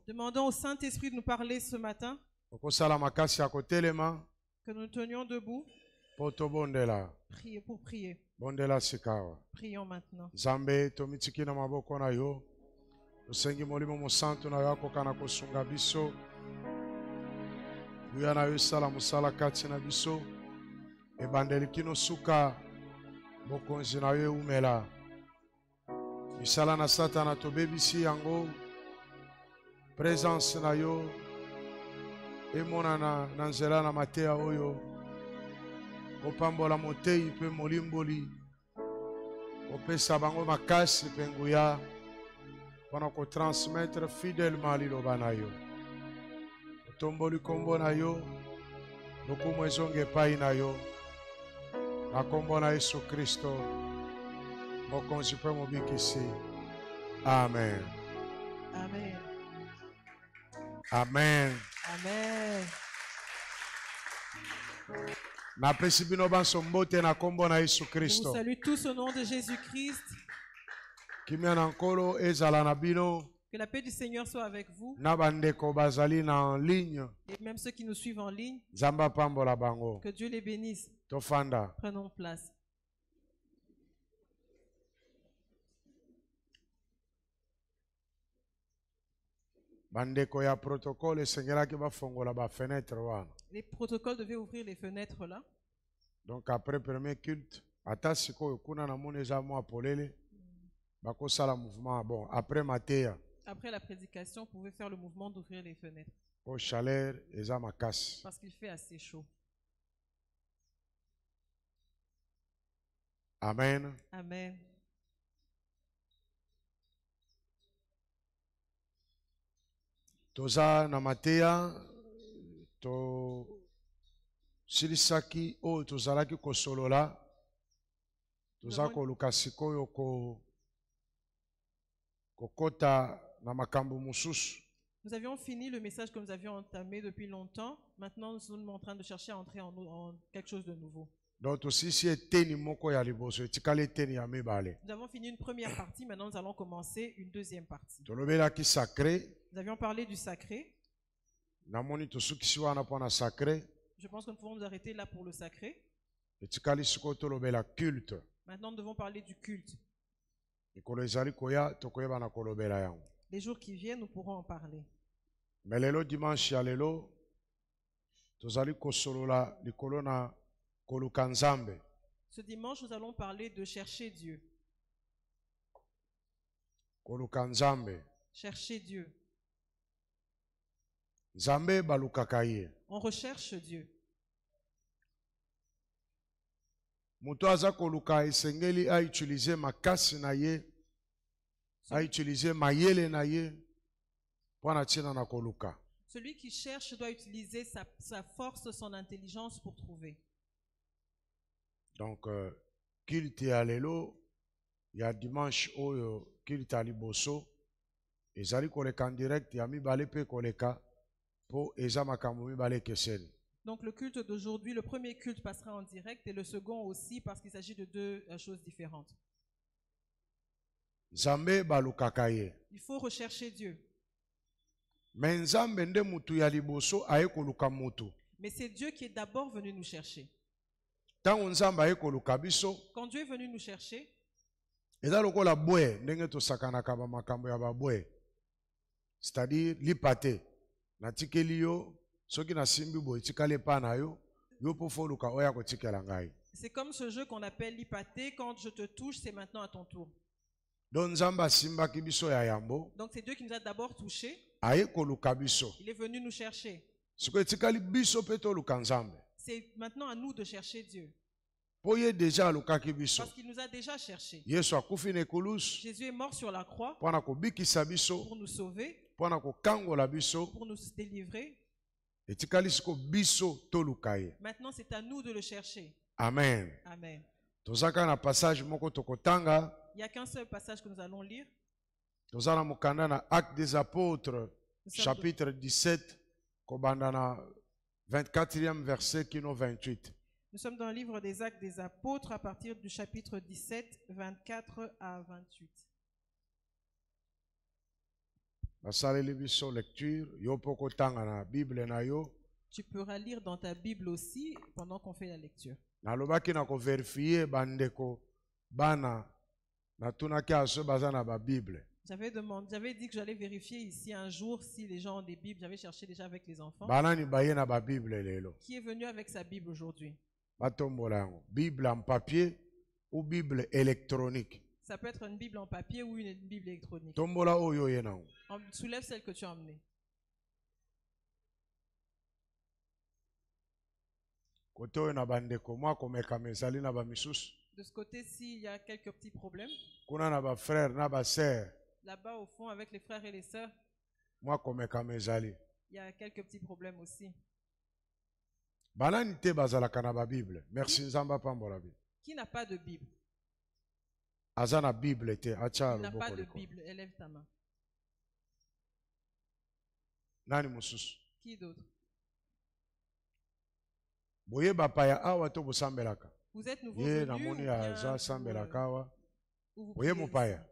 Demandons au Saint-Esprit de nous parler ce matin, que nous tenions debout pour prier. Prions maintenant. Zambe tomitiki na maboko na yo. Usengi molimo musantu na yako kana kusunga biso. Buya na yo sala musala kati na biso. Ebandeli kino suka bokonzi na yo umela. Misala na satana tobebisi yango. Présence na yo emonana na nzela na matea oyo. Opambola motei pe molimboli. Opesa bango makasi penguya mpona kotransmettre fidèlement liloba na yo. Otomboli kombo na yo, lokumu ezonga epai na yo, na kombo na Yesu Kristo, mokonzi mpe mobikisi. Amen. Amen. Amen. Amen. Napesi bino banso mbote na kombo na Yesu Je Kristo. vous salue tous au nom de Jésus-Christ. Kimia na nkolo ezala na bino. Que la paix du Seigneur soit avec vous. Na bandeko bazali na en ligne. Et même ceux qui nous suivent en ligne. Zamba pambola bango. Que Dieu les bénisse. Tofanda. Prenons place. Bandeko ya protocole esengelaki bafongola ba fenêtre wana. Les protocoles devaient ouvrir les fenêtres là. Donc après premier culte, ata sikoyo kuna na mona eza mwa polele. Bakosala mouvement bon après matéa. Après la prédication, vous pouvez faire le mouvement d'ouvrir les fenêtres. Au chaleur eza makasi. Parce qu'il fait assez chaud. Amen. Amen. Toza na matéa to silisaki o tozalaki kosolola. Toza koluka sikoyo kokota na makambo mususu. Nous avions fini le message que nous avions entamé depuis longtemps. Maintenant, nous sommes en train de chercher à entrer en quelque chose de nouveau. Donc aussi eteni moko ya liboso etikali eteni ya mibale. Nous avons fini une première partie, maintenant nous allons commencer une deuxième partie. Tolobelaki sacré. Nous avions parlé du sacré. Namoni tosukisi wana pona sacré. Je pense que nous pouvons nous arrêter là pour le sacré. Etikali siko tolobela culte. Maintenant nous devons parler du culte. Les jours qui viennent, nous pourrons en parler. Mais lelo dimanche ya lelo tozali kosolola likolo na koluka Nzambe. Ce dimanche, nous allons parler de chercher Dieu. Koluka Nzambe. Chercher Dieu. Nzambe balukaka ye. On recherche Dieu. Muto aza koluka esengeli a utiliser makasi na ye, a utiliser mayele na ye, pona tina na koluka. Celui qui cherche doit utiliser sa force, son intelligence pour trouver. Donc, culte ya lelo, ya dimanche oyo culte ya liboso, ezali koleka en direct ya mibale pe koleka, po eza makambo mibale keseni. Donc le culte d'aujourd'hui, le premier culte passera en direct et le second aussi parce qu'il s'agit de deux choses différentes. Nzambe balukaka ye. Il faut rechercher Dieu. Mais Nzambe nde mutu ya liboso aye koluka mutu. Mais c'est Dieu qui est d'abord venu nous chercher. Tango Nzambe aye koluka biso. Quand Dieu est venu nous chercher, eza lokola bwe ndenge tosakanaka ba makambo ya babwe. C'est-à-dire lipate. Natikeli yo soki na simbi boy tikale pa na yo yo po foluka oya ko tikela ngai. C'est comme ce jeu qu'on appelle l'ipaté. Quand je te touche, c'est maintenant à ton tour. Donc Nzamba simba ki biso ya yambo. Donc c'est Dieu qui nous a d'abord touchés. Aye koluka biso. Il est venu nous chercher. Siko tikali biso pe to luka Nzambe. C'est maintenant à nous de chercher Dieu. Poye déjà lukaki biso. Parce qu'il nous a déjà cherché. Yesu akufi na ekulusu. Jésus est mort sur la croix. Pona ko bikisa biso. Pour nous sauver. Pona ko kangola biso. Pour nous délivrer. Maintenant c'est à nous de le chercher. Amen. Amen. Il n'y a qu'un seul passage que nous allons lire. Actes des Apôtres, chapitre 17, 24e verset, 28. Nous sommes dans le livre des Actes des Apôtres à partir du chapitre 17, 24 à 28. basaleli biso lecture yo mpo kotanga na Bible na yo. Tu pourras lire dans ta Bible aussi pendant qu'on fait la lecture. Nalobaki na ko vérifier bandeko bana natunaki aso baza na ba Bible. J'avais dit que j'allais vérifier ici un jour si les gens ont des Bibles. J'avais cherché déjà avec les enfants. Banani baye na ba Bible lelo. Qui est venu avec sa Bible aujourd'hui? Batombola yango. Bible en papier ou Bible électronique. Ça peut être une Bible en papier ou une Bible électronique. Tombola oyo ye nango. Soulève celle que tu as emmenée. Kote oyo na bandeko mwa komeka mezali na ba misusu. De ce côté-ci, il y a quelques petits problèmes. Kuna na ba frère na ba sœur. Là-bas, au fond, avec les frères et les sœurs, Mwa komeka mezali. il y a quelques petits problèmes aussi. Banani te bazalaka na ba Bible. Merci Nzamba pambola bi. Qui n'a pas de Bible? Azana Bible te acha Qui n'a pas loboko de liko. Bible? Élève ta main. Nani mususu? Qui d'autre? Boye bapaya awa to bosambelaka. Vous êtes nouveau Ye venu na ou moni bien aza vous, sambelaka awa. ou vous Boye priez mopaya. ici?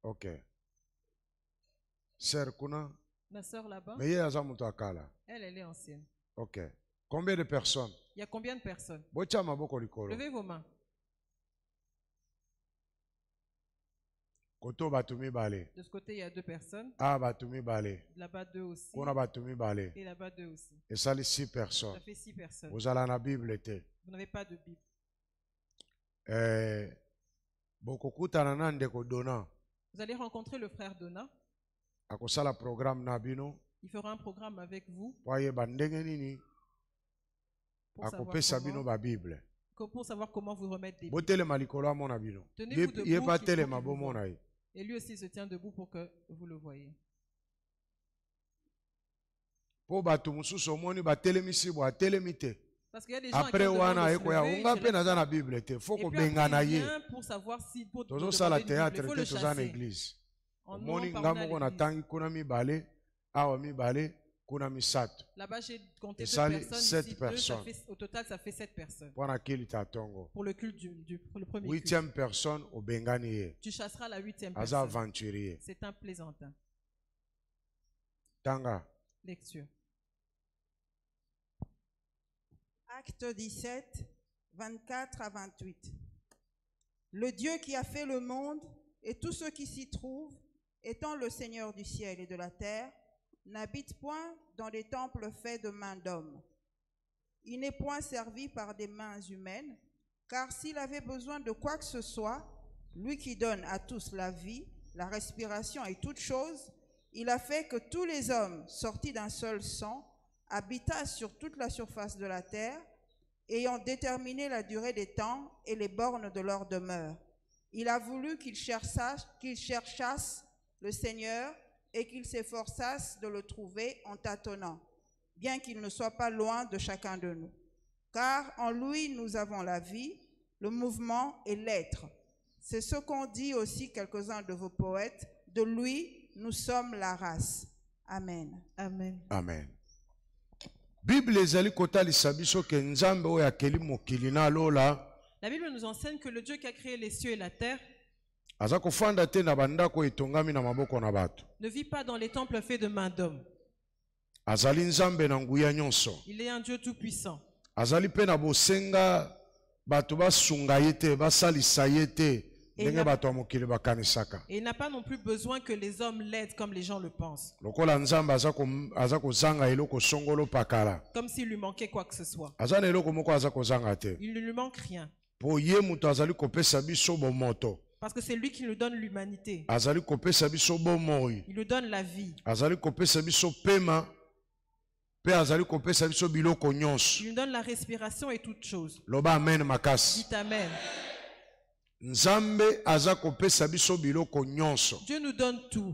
OK. Sœur kuna, Ma sœur là-bas, mais ye aza muto akala. elle est ancienne. OK. Combien de personnes? Il y a combien de personnes? Bocha maboko likolo. Levez vos mains. Koto batumi bale. De ce côté, il y a 2 personnes. Ah batumi bale. Là-bas, 2 aussi. Kuna batumi bale. Et là-bas, 2 aussi. Et ça les 6 Ça personnes. fait 6 personnes. Vous allez na Bible te. Vous n'avez pas de Bible. Bokokutana na ndeko dona. Vous allez rencontrer le frère Dona. Akosala programme na bino. Il fera un programme avec vous Poye bandenge nini. Akopesa bino ba Bible. pour savoir comment vous remettre des Bibles. Botele malikolo amona bino. Tenez-vous debout Ye pa qu'il tele faut qu'il vous mabomona voie. ye. Et lui aussi se tient debout pour que vous le voyez. Po bato mususu omoni batelemisi bo atelemi te. Parce qu'il y a des gens Après qui wana demandent de ekoya se lever, unga se pe lèvent naza pas. na Bible te. Faut Et ko puis après, bengana il ye. vient pour savoir si pour Tozo demander sala une Bible, il théâtre faut te le toza na chasser. église. En Omoni nous, nga parvenant à moko l'église. natangi kuna mibale, awa mibale, kuna misato. Là-bas, j'ai compté Et 2 ça, les personnes. 7 Ici, 2, ça personnes. fait, au total, ça fait 7 personnes. Wana kili tatongo. Pour le culte pour le premier culte. 8e personne au bengani ye. Tu chasseras la 8e Aza personne. aventurier. C'est un plaisantin. Tanga. Lecture. Acte 17, 24 à 28. Le Dieu qui a fait le monde et tout ce qui s'y trouve, étant le Seigneur du ciel et de la terre, n'habite point dans des temples faits de mains d'hommes. Il n'est point servi par des mains humaines, car s'il avait besoin de quoi que ce soit, lui qui donne à tous la vie, la respiration et toutes choses, il a fait que tous les hommes sortis d'un seul sang habitassent sur toute la surface de la terre, ayant déterminé la durée des temps et les bornes de leur demeure. Il a voulu qu'ils cherchassent le Seigneur et qu'ils s'efforçassent de le trouver en tâtonnant, bien qu'il ne soit pas loin de chacun de nous. Car en lui nous avons la vie, le mouvement et l'être. C'est ce qu'ont dit aussi quelques-uns de vos poètes. De lui, nous sommes la race. Amen. Amen. Amen. Bible ezali kotalisa biso ke nzambe oyo akeli mokili na lola. La Bible nous enseigne que le Dieu qui a créé les cieux et la terre Aza kofanda te na bandako etongami na maboko na bato. ne vit pas dans les temples faits de mains d'hommes. Azali nzambe na nguya nyonso. Il est un Dieu tout-puissant. Azali pe na bosenga bato basunga ye te, basalisa ye te, ndenge bato ya mokili bakanisaka. Et il n'a pas non plus besoin que les hommes l'aident comme les gens le pensent. Lokola nzambe aza kozanga eloko songolo pakala. Comme s'il lui manquait quoi que ce soit. Aza na eloko moko aza kozanga te. Il ne lui manque rien. Po ye muto azali kopesa biso bomoto. Parce que c'est lui qui nous donne l'humanité. Azali kopesa biso bomoi. Il nous donne la vie. Azali kopesa biso pema. Pe azali kopesa biso biloko nyonso. Il nous donne la respiration et toutes choses. Loba amen makasi. Dites amen. Nzambe aza kopesa biso biloko nyonso. Dieu nous donne tout.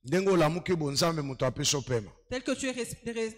Ndengo lamuki bo nzambe muto apeso pema. Tel que tu es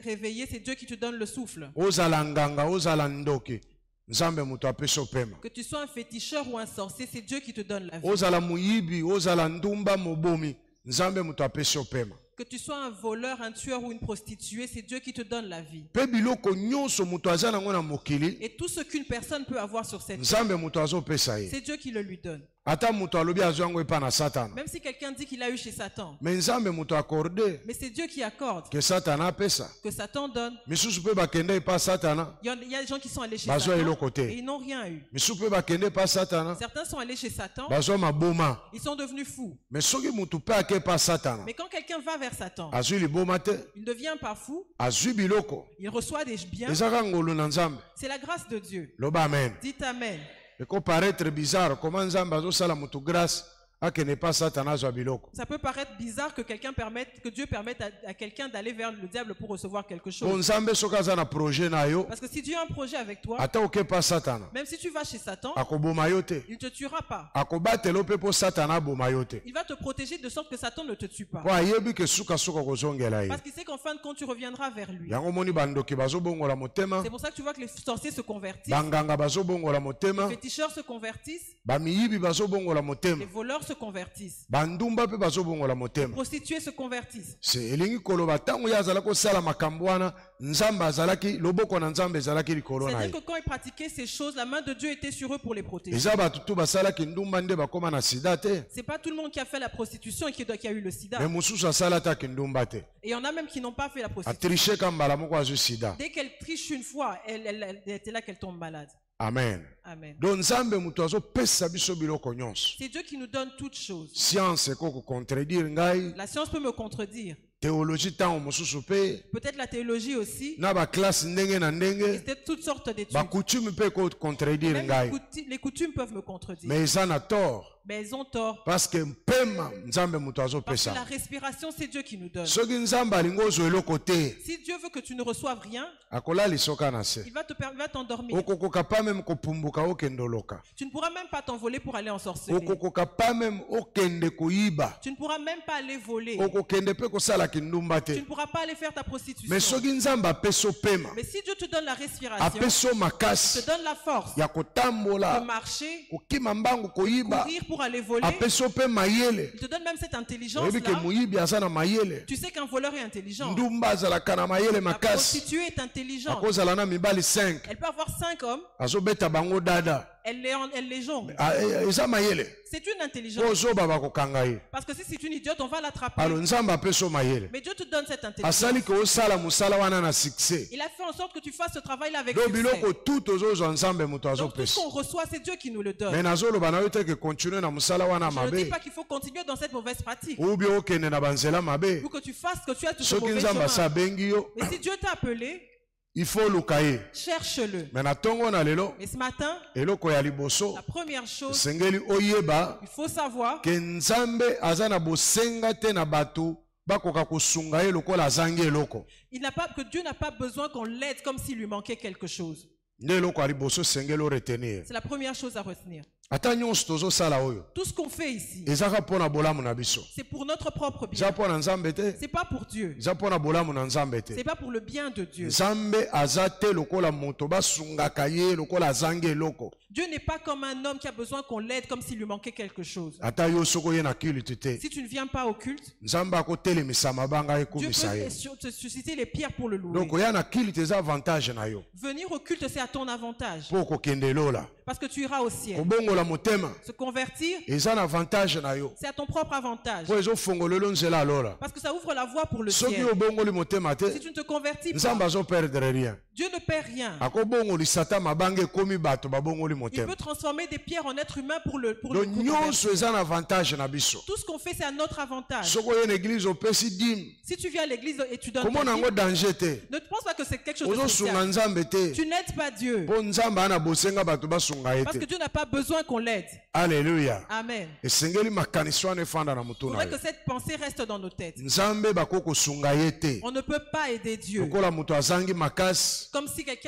réveillé, c'est Dieu qui te donne le souffle. Ozala nganga, ozala ndoki. Nzambe muto apeso pema. Que tu sois un féticheur ou un sorcier, c'est Dieu qui te donne la vie. Ozala muyibi, ozala ndumba mobomi. Nzambe muto apeso pema. Que tu sois un voleur, un tueur ou une prostituée, c'est Dieu qui te donne la vie. Pe biloko nyonso muto aza nango na mokili. Et tout ce qu'une personne peut avoir sur cette terre, Nzambe muto azopesa ye. c'est Dieu qui le lui donne. ata muto alobi azwango epa na Satana. Même si quelqu'un dit qu'il a eu chez Satan. Mais nzambe muto accordé Mais c'est Dieu qui accorde. que Satana apesa. Que Satan donne. Misusu pe bakende epa Satana. Il y a des gens qui sont allés chez Bazwa Satan eloko te. et ils n'ont rien eu. Misusu pe bakende epa Satana. Certains sont allés chez Satan. Bazwa maboma. Ils sont devenus fous. Mais soki mutu pe ake epa Satana. Mais quand quelqu'un va vers Satan, Azwi liboma te. il ne devient pas fou. Azwi biloko. Il reçoit des biens. Ezaka ngolu na nzambe. C'est la grâce de Dieu. Loba amen. Dites Amen. Eko paraître bizarre comment nzambe azosala mutu grâce akene pas Satana azwa biloko. Ça peut paraître bizarre que Dieu permette à quelqu'un d'aller vers le diable pour recevoir quelque Bon chose. nzambe soki aza na projet na yo, Parce que si Dieu a un projet avec toi, ata oke pa Satana. même si tu vas chez Satan, Akoboma yo te. il ne te tuera pas. Akobatela yo pe po Satana aboma yo te. Il va te protéger de sorte que Satan ne te tue pas. Po ayebi ke suka kozongela ye. Parce qu'il sait qu'en fin de compte, tu reviendras vers lui. Yango moni bandoki bazobongola motema, C'est pour ça que tu vois que les sorciers se convertissent, banganga bazobongola motema, les féticheurs se convertissent, bamiyibi bazobongola motema, les voleurs se convertissent, bandumba pe bazobongola les motema. prostituées se convertissent. Se elingi koloba ntango ye azalaki kosala makambo wana, nzambe azalaki loboko na nzambe ezalaki likolo na ye. C'est-à-dire que quand ils pratiquaient ces choses, la main de Dieu était sur eux pour les protéger. Eza bato tu basalaki ndumba nde bakoma na sida te, C'est pas tout le monde qui a fait la prostitution et qui a eu le sida. me mosusu asalataki ndumba te. Et il y en a même qui n'ont pas fait la prostitution. Atriche ka mbala moko azwi sida. Dès qu'elle triche une fois, elle était là qu'elle tombe malade. Amen. Amen. Donc nzambe mutu azopesa biso biloko nyonso. C'est Dieu qui nous donne toutes choses. Science eko contredire ngai, La science peut me contredire. théologie ntango mosusu pe, Peut-être la théologie aussi. na baklasse ndenge na ndenge, C'était toutes sortes d'études. bakoutume mpe eko contredire Même ngai. les coutumes peuvent me contredire. Mais eza na tort, Mais elles ont tort. parce que mpema nzambe mutu Parce que azopesa. la respiration, c'est Dieu qui nous donne. Soki nzambe alingi ozwa eloko te, Si Dieu veut que tu ne reçoives rien, akolalisoka na se. il va t'endormir. Okokoka pa meme kopumbuka okende oloka. Tu ne pourras même pas t'envoler pour aller en sorcellerie. Okokoka pa meme okende koyiba. Tu ne pourras même pas aller voler. Okokende mpe kosalaki ndumba Tu ne te. pourras pas aller faire ta prostitution. Mais soki nzambe apesa opema, Mais si Dieu te donne la respiration, apesa te makasi donne la force ya de kotambola, marcher, kokima mbangu koyiba, courir pour aller voler, apesa mpe mayele. il te donne même cette Oyebi ke intelligence-là. moyibi aza na mayele, Tu sais qu'un voleur est intelligent. ndumba azalaka na mayele La makasi. prostituée est intelligente. Akozala na mibali 5, Elle peut avoir 5 hommes, azobeta bango dada. elle les jongle. Eza mayele. C'est une intelligence. Po ozoba bakokanga ye. Parce que si c'est une idiote, on va l'attraper. Alo nzambe apesa mayele. Mais Dieu te donne cette intelligence. Asali ke osala musala wana na succès. Il a fait en sorte que tu fasses ce travail-là avec Do succès. biloko tout ozozwa nzambe mutu Donc tout ce azopesa. qu'on reçoit, c'est Dieu qui nous le donne. Mais nazoloba na yo te ke continue na musala wana Je ne dis mabe. pas qu'il faut continuer dans cette mauvaise pratique. Ou bien okende na banzela mabe. Pour que tu fasses que tu as tout ce Soki mauvais nzambe asa chemin. bengi yo, Mais si Dieu t'a appelé, il faut luka ye. cherche-le. Mais na tongo na lelo, Et ce matin, eloko ya liboso, la première chose, sengeli oyeba il faut savoir ke nzambe aza na bosenga te na bato bakoka kosunga ye lokola azangi eloko. que Dieu n'a pas besoin qu'on l'aide comme s'il lui manquait quelque chose. Nde eloko ya liboso sengeli oretenir. C'est la première chose à retenir. Ata nyonso tozosala oyo, Tout ce qu'on fait ici, ezaka mpo na bolamu na biso. c'est pour notre propre Eza bien. mpo na nzambe te, C'est pas pour Dieu. eza mpo na bolamu na nzambe te. C'est pas pour le bien de Dieu. Nzambe aza te lokola moto basungaka ye lokola azangi eloko. Dieu n'est pas comme un homme qui a besoin qu'on l'aide comme s'il lui manquait quelque chose. Ata yo soko ye na culte te, Si tu ne viens pas au culte, nzambe akotelemisa mabanga Dieu ekumisa ye. peut te susciter les pierres pour le louer. Donc oya na culte eza avantage na yo. Venir au culte, c'est à ton avantage. Po kokende elola. Parce que tu iras au ciel. Kobongola motema Se convertir, eza na avantage na yo. c'est à ton propre avantage. Po ezofongolelo nzela alola. Parce que ça ouvre la voie pour le Soki ciel. obongoli motema Si te, tu ne te convertis nzambe pas, azoperdre rien. Dieu ne perd rien. Akobongolisa ata mabanga ekomi bato babongoli Il motema. peut transformer des pierres en êtres humains pour le Donc nyonso convertir. eza na avantage na biso. Tout ce qu'on fait, c'est à notre avantage. Soki oye na église opesi dîme, Si tu viens à l'église et tu donnes ta komona yango dîme, danger te. ne pense pas que c'est quelque chose de Ozosunga spécial. nzambe te. Tu n'aides pas Dieu. Po nzambe ana bosenga bato basunga ye Parce que te. Dieu n'a pas besoin qu'on l'aide. Alléluia. Amen. Esengeli makanisi wana efanda na mutu Il na faudrait yo. que cette pensée reste dans nos têtes. Nzambe bako kosunga ye te. On ne peut pas aider Dieu. Lokola mutu azangi makasi,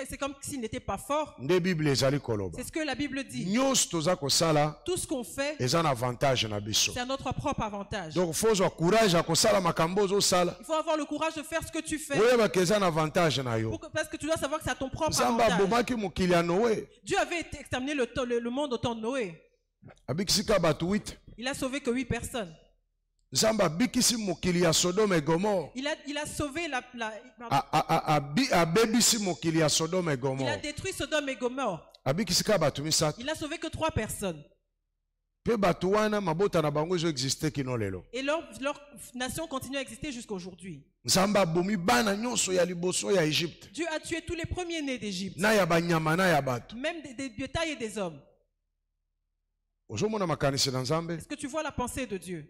C'est comme s'il n'était pas fort. nde Bible ezali koloba. C'est ce que la Bible dit. Nyonso toza kosala Tout ce qu'on fait, eza na avantage na biso. c'est à notre propre avantage. Donc faut zwa courage ya kosala makambo ozosala. Il faut avoir le courage de faire ce que tu fais. Oyeba ke eza na avantage na yo. Parce que tu dois savoir que c'est à ton propre Nzambe avantage. abomaki mokili ya Noé. Dieu avait exterminé le monde au temps de Noé. Abikisika bato 8. Il a sauvé que 8 personnes. Nzambe abikisi mokili ya Sodome et Gomorre. Il a sauvé Abebisi mokili ya Sodome et il a Gomorre. détruit Sodome et Gomorre. Abikisika bato 7. Il a sauvé que 3 personnes. Pe bato wana mabota na bango ezo existe kino lelo. Et leur nation continue à exister jusqu'à aujourd'hui. Nzambe abomi bana nyonso ya liboso ya Égypte. Dieu a tué tous les premiers-nés d'Égypte. Na ya banyama na ya bato. Même des bétails et des hommes. Ozomona makanisi na Nzambe. Est-ce que tu vois la pensée de Dieu?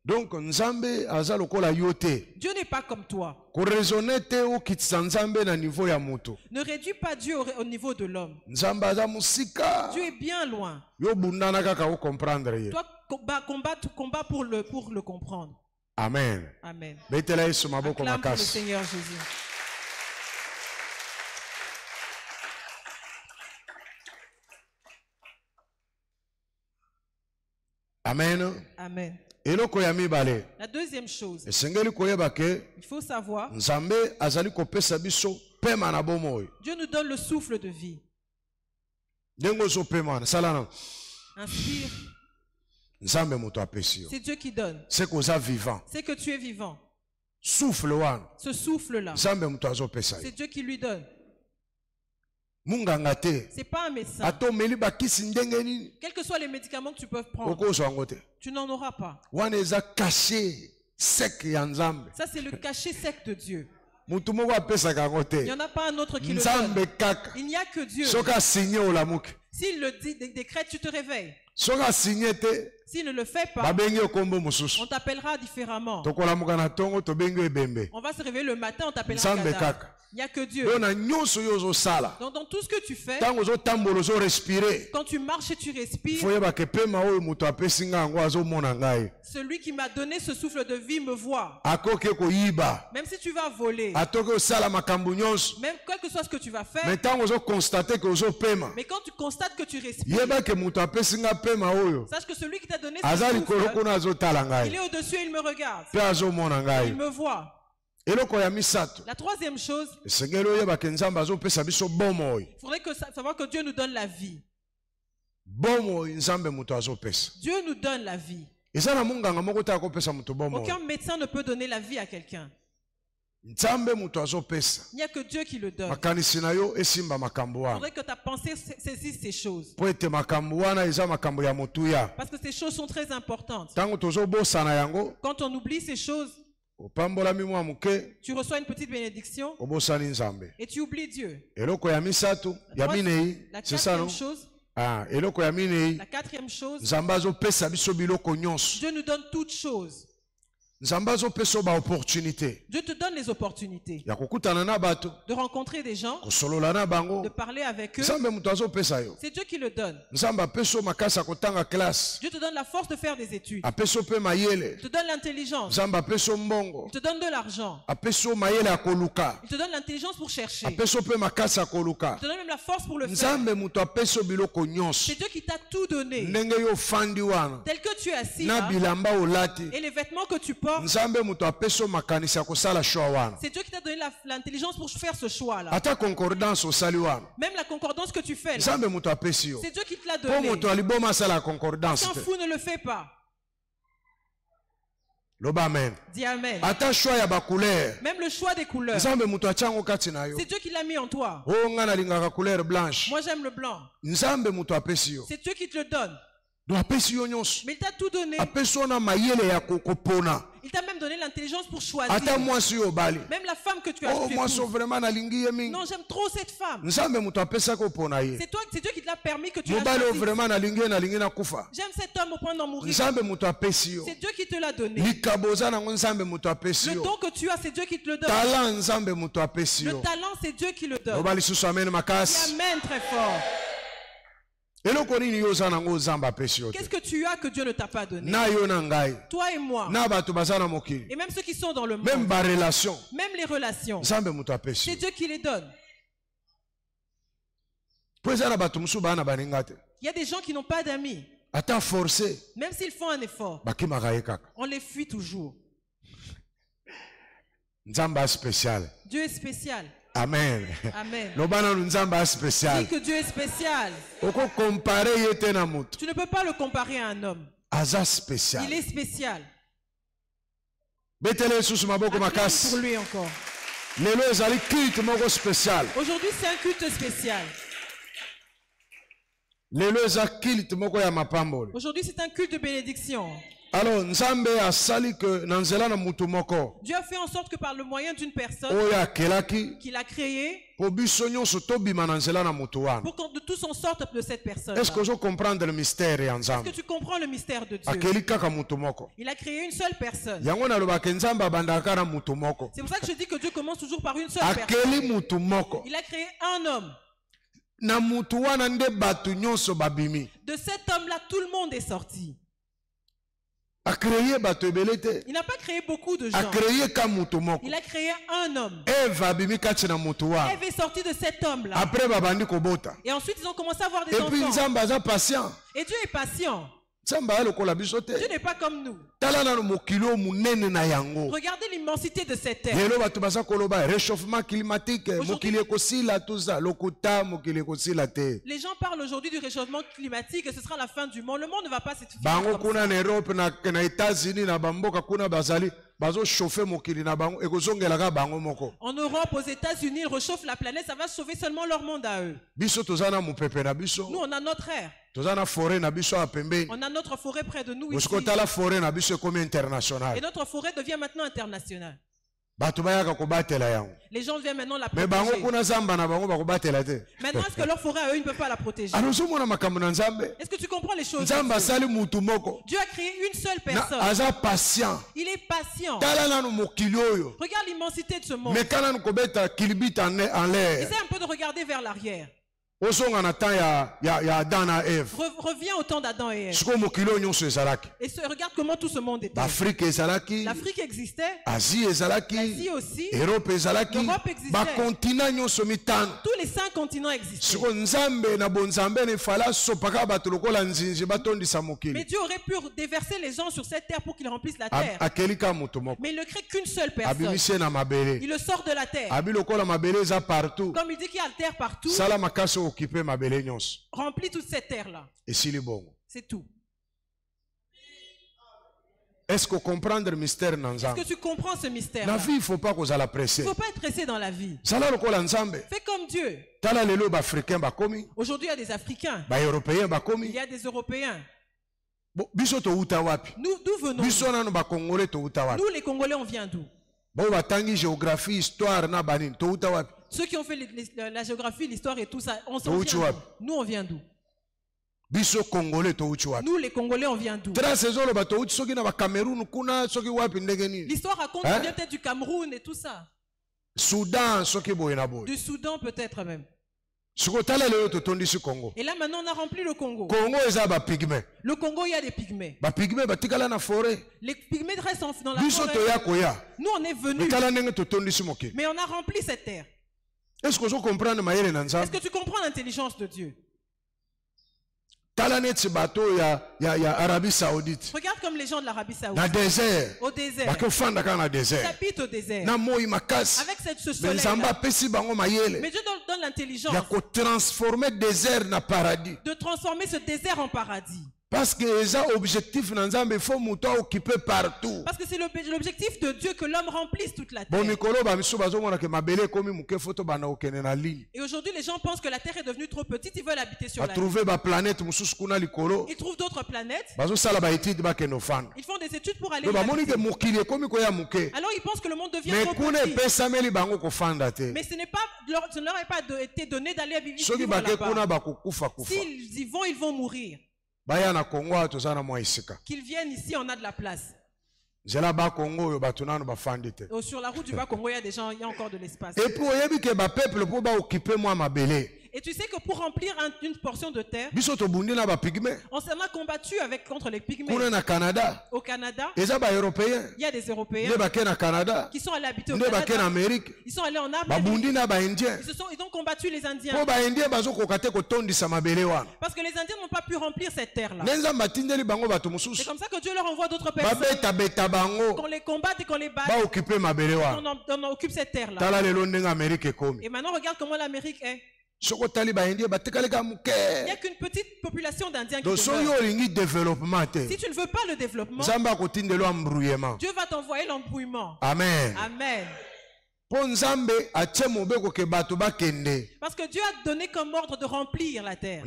Donc Nzambe aza lokola yote. Dieu n'est pas comme toi. Ko raisonner te okitisa Nzambe na niveau ya mutu. Ne réduis pas Dieu au niveau de l'homme. Nzambe aza musika. Dieu est bien loin. Yo bundana kaka ko comprendre ye. Toi combat pour le comprendre. Amen. Amen. Betela Yesu maboko Acclame pour le makasi. Seigneur Jésus. Amen. Amen. Eloko ya mibale. La deuxième chose, Esengeli koyeba ke il faut savoir, Nzambe azali kopesa biso pema na bomoi. Dieu nous donne le souffle de vie. Ndengo zo pema na salana. Inspire, Nzambe moto apesi yo. c'est Dieu qui donne. C'est que oza vivant. C'est que tu es vivant. Souffle wana. Ce souffle-là, Nzambe moto azopesa yo. c'est Dieu qui lui donne. Munganga te. C'est pas un médecin. Ato meli bakisi ndenge nini. Quels que soient les médicaments que tu peux prendre, Okozwa ngo te. tu n'en auras pas. Wana eza caché sec ya Nzambe. Ça, c'est le cachet sec de Dieu. Mutu moko apesaka ngo Il n'y te. en a pas un autre qui le Nzambe donne. kaka. Il n'y a que Dieu. Soka signé olamuki. S'il le dit, décrète, tu te réveilles. Soka signé te. S'il ne le fait pas, Babengi okombo mususu. on t'appellera différemment. Tokolamuka na tongo tobengi ebembe. On va se réveiller le matin, on t'appellera Nzambe Gadar. kaka. Il n'y a que Dieu. Dona nyonso yo ozosala. Donc, dans tout ce que tu fais, Tango ozotambola ozorespirer. quand tu marches et tu respires, Foyeba ke pema oyo moto apesi nga yango azomona ngai. celui qui m'a donné ce souffle de vie me voit. Akoki koyiba. Même si tu vas voler, Atoki osala makambo nyonso. même quel que soit ce que tu vas faire, Mais tango ozokonstate ke ozopema. mais quand tu constates que tu respires, Yeba ke moto apesi nga pema oyo. sache que celui qui t'a donné ce Aza likolo souffle, kuna azotala il est ngai. au-dessus et il me regarde. Pe azomona Il ngai. me voit. Eloko ya misato. La troisième chose, Esengeli oyeba ke Nzambe azopesa biso bomoi. il faudrait savoir que Dieu nous donne la vie. Bomoi Nzambe moto azopesa. Dieu nous donne la vie. Eza na munganga moko te akopesa moto bomoi. Aucun médecin ne peut donner la vie à quelqu'un. Nzambe moto azopesa. Il n'y a que Dieu qui le donne. Makanisi na yo esimba makambo Il wana. faudrait que ta pensée saisisse ces choses. Po ete makambo wana eza makambo ya motuya. Parce que ces choses sont très importantes. Tango tozobosana yango, Quand on oublie ces choses, opambolami mwa muke, tu reçois une petite bénédiction obosani Nzambe. et tu oublies Dieu. Eloko ya misato, ya minei, La c'est ça non? quatrième chose, Ah, eloko ya minei, la quatrième chose, Nzambe azopesa biso biloko nyonso. Dieu nous donne toutes choses. Nzambe azopesa ba opportunité. Dieu te donne les opportunités Ya kokutana na bato, de rencontrer des gens, kosolola na bango. de parler avec eux. Nzambe moto azopesa yo. C'est Dieu qui le donne. Nzambe apeso makasi ya kotanga classe. Dieu te donne la force de faire des études. Apeso pe mayele. Il te donne l'intelligence. Nzambe apeso mbongo. Il te donne de l'argent. Apeso mayele ya koluka. Il te donne l'intelligence pour chercher. Il Apeso pe makasi ya koluka. te donne même la force pour le faire. Nzambe moto apeso biloko nyonso. C'est Dieu qui t'a tout donné. Ndenge yo fandi wana. Tel que tu es assis Na là, bilamba olati. et les vêtements que tu portes, Nzambe moto apeso makanisi ya kosala choix wana. c'est Dieu qui t'a donné l'intelligence pour faire ce choix-là. Ata concordance osali wana. Même la concordance que tu fais là, Nzambe moto apesi yo. c'est Dieu qui te l'a Po donné. moto aliboma asala concordance Qu'un te. fou ne le fait pas. Loba amen. Dis Amen. Ata choix ya ba couleur. Même le choix des couleurs, Nzambe moto atiango kati na yo. c'est Dieu qui l'a mis en toi. O nga nalingaka couleur blanche. Moi j'aime le blanc. Nzambe moto apesi yo. C'est Dieu qui te le donne. Do apesi yo nyonso. Mais il t'a tout donné. Apesi yo na mayele ya kopona. Il t'a même donné l'intelligence pour choisir. Ata mwasi yo bali. Même la femme que tu as Oh tu mwasi épouses. vraiment nalingi ye mingi. Non, j'aime trop cette femme. Nzambe moto apesa ko pona ye. C'est Dieu qui te l'a permis que tu la Mobali choisisses. vraiment nalingi na kufa. J'aime cet homme au point d'en mourir. Nzambe moto apesi yo. C'est Dieu qui te l'a donné. Likaboza nango Nzambe moto apesi Le yo. don que tu as, c'est Dieu qui te le donne. Talent Nzambe moto apesi Le yo. talent, c'est Dieu qui le donne. Loba lisusu amen Dis makasi. Amen très fort. Eloko nini yo oza nango Nzambe apesi yo te. Qu'est-ce que tu as que Dieu ne t'a pas donné? Na yo na ngai. Toi et moi. Na bato baza na mokili. Et même ceux qui sont dans le Même monde. ba relation. Même les relations. Nzambe moto apesi C'est yo. Dieu qui les donne. Po eza na bato mosusu bana baninga te. Il y a des gens qui n'ont pas d'amis. Ata forcé. Même s'ils font un effort, Bakimaka ye kaka. on les fuit toujours. Nzambe spécial. Dieu est spécial. Amen. Amen. Lobana Nzambe spécial. Dis que Dieu est spécial. Oko comparer yete na mutu. Tu ne peux pas le comparer à un homme. Aza spécial. Il est spécial. Betele susu maboko Acclame pour makasi. lui encore. Lelo ezali culte moko spécial. Aujourd'hui, c'est un culte spécial. Aujourd'hui, c'est un culte de bénédiction. Alors, Nzambe a sali que nanzela na mutu moko. Dieu a fait en sorte que par le moyen d'une personne qu'il a créée, pour que de tous on sorte de cette personne. Est-ce que je comprends le mystère? Est-ce que tu comprends le mystère de Dieu? Il a créé une seule personne. C'est pour ça que je dis que Dieu commence toujours par une seule personne. Il a créé un homme. De cet homme-là, tout le monde est sorti. Il n'a pas créé beaucoup de gens. Il a créé un homme. Ève est sortie de cet homme-là. Et ensuite, ils ont commencé à avoir des enfants. Et Dieu est patient. Dieu n'est pas comme nous. Regardez l'immensité de cette terre. Réchauffement climatique. Les gens parlent aujourd'hui du réchauffement climatique et ce sera la fin du monde. Le monde ne va pas se finir en Europe, aux États-Unis, ils réchauffent la planète, ça va chauffer seulement leur monde à eux. Nous, on a notre air. On a notre forêt près de nous ici. Et notre forêt devient maintenant internationale. Les gens viennent maintenant la protéger. Maintenant, est-ce que leur forêt à eux, ils ne peuvent pas la protéger? Est-ce que tu comprends les choses? Dieu a créé une seule personne. Il est patient. Regarde l'immensité de ce monde. Essaie un peu de regarder vers l'arrière. Reviens au temps d'Adam et Ève. Et regarde comment tout ce monde était. L'Afrique existait. L'Asie aussi. L'Europe existait. Tous les 5 continents existaient. Mais Dieu aurait pu déverser les gens sur cette terre pour qu'ils remplissent la terre. Mais il ne crée qu'une seule personne. Il le sort de la terre. Comme il dit qu'il y a la terre partout. Remplis toute cette terre-là. C'est tout. Est-ce que comprendre le mystère? Est-ce que tu comprends ce mystère? La vie, il ne faut pas être pressé dans la vie. Fais comme Dieu. Aujourd'hui, il y a des Africains. Il y a des Européens. Nous, d'où venons-nous? Nous, les Congolais, on vient d'où? Géographie, histoire, ceux qui ont fait la géographie, l'histoire et tout ça, on s'en vient d'où? Nous, on vient d'où? Nous, les Congolais, on vient d'où? L'histoire raconte qu'on vient peut-être du Cameroun et tout ça. Du Soudan peut-être même. Et là maintenant on a rempli le Congo. Le Congo, il y a des pygmées. Les pygmées restent dans la forêt. Nous on est venus. Mais on a rempli cette terre. Est-ce que tu comprends l'intelligence de Dieu? Regarde comme les gens de l'Arabie Saoudite. Au désert. Ils habitent au désert. Avec ce soleil. Mais Dieu donne l'intelligence de transformer ce désert en paradis. Parce que c'est l'objectif de Dieu que l'homme remplisse toute la terre. Et aujourd'hui, les gens pensent que la terre est devenue trop petite, ils veulent habiter sur la lune. Ils trouvent d'autres planètes. Ils font des études pour aller là-bas. Alors ils pensent que le monde devient trop petit. Mais ce ne leur est pas été donné d'aller vivre là-bas. S'ils y vont, ils vont mourir. Qu'ils viennent ici, on a de la place. Sur la route du Bas-Congo, il y a des gens, il y a encore de l'espace. Et tu sais que pour remplir une portion de terre, on s'en a combattu contre les pygmées. Au Canada, il y a des Européens qui sont allés habiter au Canada. Ils sont allés en Amérique. Ils ont combattu les Indiens. Parce que les Indiens n'ont pas pu remplir cette terre-là. C'est comme ça que Dieu leur envoie d'autres personnes. Qu'on les combatte et qu'on les batte. On occupe cette terre-là. Et maintenant, regarde comment l'Amérique est. Il n'y a qu'une petite population d'Indiens qui demeure. Si tu ne veux pas le développement, Dieu va t'envoyer l'embrouillement. Amen. Amen. Parce que Dieu a donné comme ordre de remplir la terre.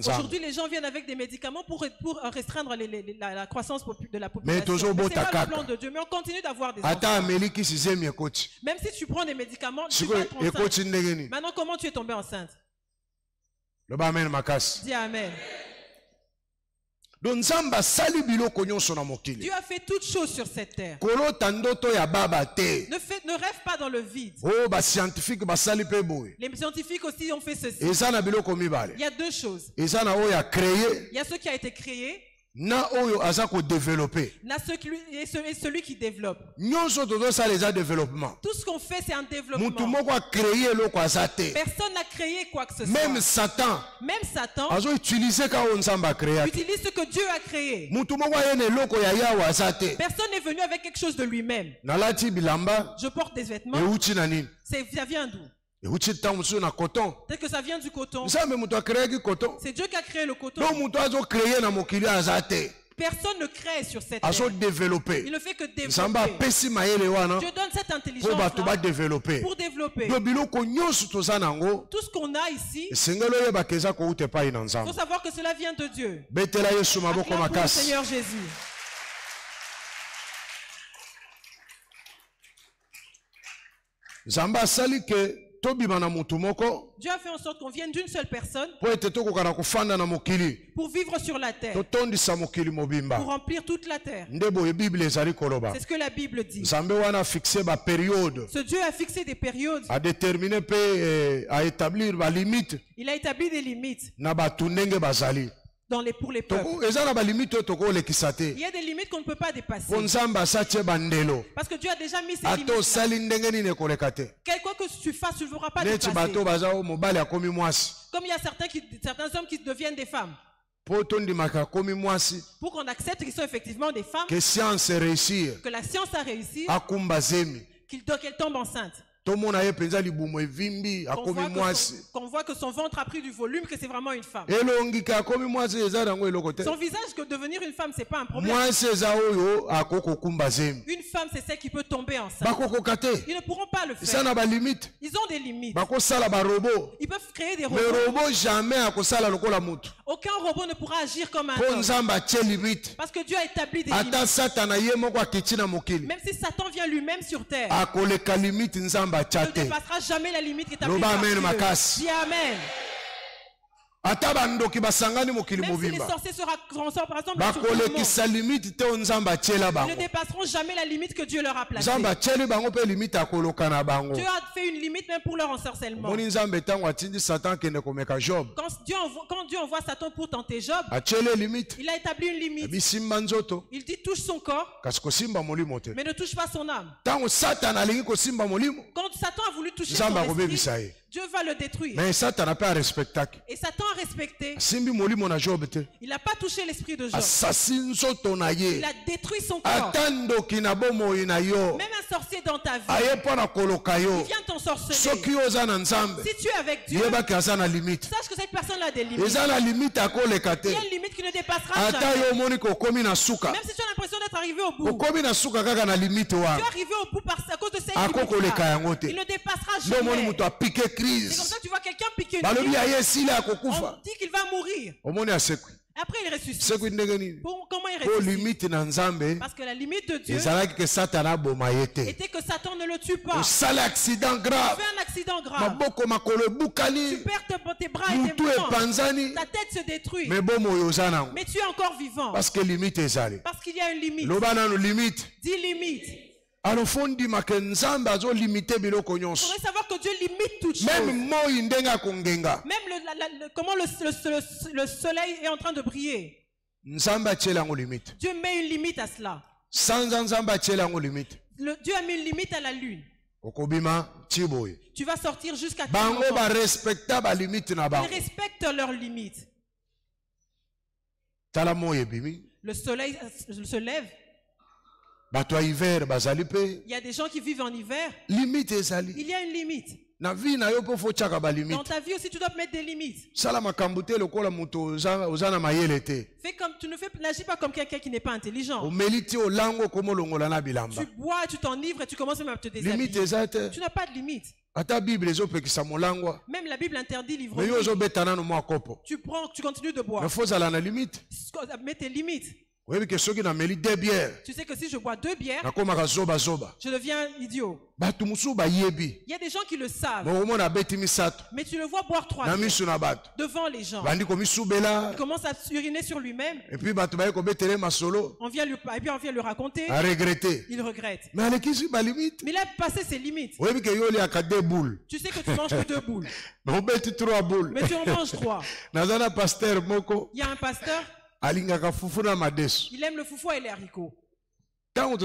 Aujourd'hui, les gens viennent avec des médicaments pour restreindre la croissance de la population. C'est pas le plan de Dieu, mais on continue d'avoir des enfants. Même si tu prends des médicaments, tu vas être enceinte. Maintenant, comment tu es tombée enceinte? Dis Amen. Dieu a fait toutes choses sur cette terre. Ne rêve pas dans le vide. Les scientifiques aussi ont fait ceci. Il y a deux choses. Il y a ce qui a été créé. Na oyo azako développer. Et celui qui développe. Tout ce qu'on fait, c'est un développement. Personne n'a créé quoi que ce soit. Même Satan utilise ce que Dieu a créé. Personne n'est venu avec quelque chose de lui-même. Je porte des vêtements. Ça vient d'où? Peut-être que ça vient du coton. C'est Dieu qui a créé le coton. Personne ne crée sur cette terre. Il ne fait que développer. Dieu donne cette intelligence pour développer. Tout ce qu'on a ici, il faut savoir que cela vient de Dieu. Acclame pour le Seigneur Jésus. Dieu a fait en sorte qu'on vienne d'une seule personne pour vivre sur la terre, pour remplir toute la terre. C'est ce que la Bible dit. Ce Dieu a fixé des périodes. À établir des limites. Il a établi des limites. Pour les peuples. Il y a des limites qu'on ne peut pas dépasser. Parce que Dieu a déjà mis ses limites. Quoi que tu fasses, tu ne pourras pas dépasser. Comme il y a certains hommes qui deviennent des femmes. Pour qu'on accepte qu'ils sont effectivement des femmes. Que la science a réussi. Qu'elle tombe enceinte. Qu'on voit que son ventre a pris du volume, que c'est vraiment une femme. Son visage, que devenir une femme, c'est pas un problème. Une femme, c'est celle qui peut tomber enceinte. Ils ne pourront pas le faire. Ils ont des limites. Ils peuvent créer des robots. Aucun robot ne pourra agir comme un homme. Parce que Dieu a établi des limites. Même si Satan vient lui-même sur terre, il ne dépassera jamais la limite qui est établie par Dieu. Dis Amen. Même si les sorciers se rassemblent par exemple, ils ne dépasseront jamais la limite que Dieu leur a placée. Dieu a fait une limite même pour leur ensorcellement. Quand Dieu envoie Satan pour tenter Job, il a établi une limite. Il dit touche son corps, mais ne touche pas son âme. Quand Satan a voulu toucher son esprit, Dieu va le détruire. Mais Satan n'a pas respecté. Et Satan a respecté. Il n'a pas touché l'esprit de Job. Il a détruit son corps. Même un sorcier dans ta vie, il vient t'ensorceler. Si tu es avec Dieu, sache que cette personne a des limites. Il y a une limite qui ne dépassera jamais. Même si tu as l'impression d'être arrivé au bout, tu es arrivé au bout à cause de cette limite. Il ne dépassera jamais. C'est comme ça que tu vois quelqu'un piquer une limite. On dit qu'il va mourir. Après il ressuscite. Comment il ressuscite? Parce que la limite de Dieu était que Satan ne le tue pas. Tu fais un accident grave. Tu perds tes bras et tes mains. Ta tête se détruit. Mais tu es encore vivant. Parce qu'il y a une limite. 10 limites. Il faudrait savoir que Dieu limite toutes choses. Même comment le soleil est en train de briller. Dieu met une limite à cela. Dieu a mis une limite à la lune. Tu vas sortir jusqu'à quel moment? Ils respectent leurs limites. Le soleil se lève. Il y a des gens qui vivent en hiver. Il y a une limite. Dans ta vie aussi, tu dois mettre des limites. Fais comme, n'agis pas comme quelqu'un qui n'est pas intelligent. Tu bois, tu t'enivres et tu commences même à te déshabiller. Tu n'as pas de limite. Même la Bible interdit l'ivrogne. Tu prends, tu continues de boire. Mets tes limites. Tu sais que si je bois 2 bières, je deviens idiot. Il y a des gens qui le savent. Mais tu le vois boire 3 bières devant les gens. Il commence à uriner sur lui-même. Et puis on vient lui raconter. Il regrette. Mais il a passé ses limites. Tu sais que tu manges que 2 boules. Mais tu en manges 3. Il y a un pasteur. Il aime le foufou et les haricots. Quand on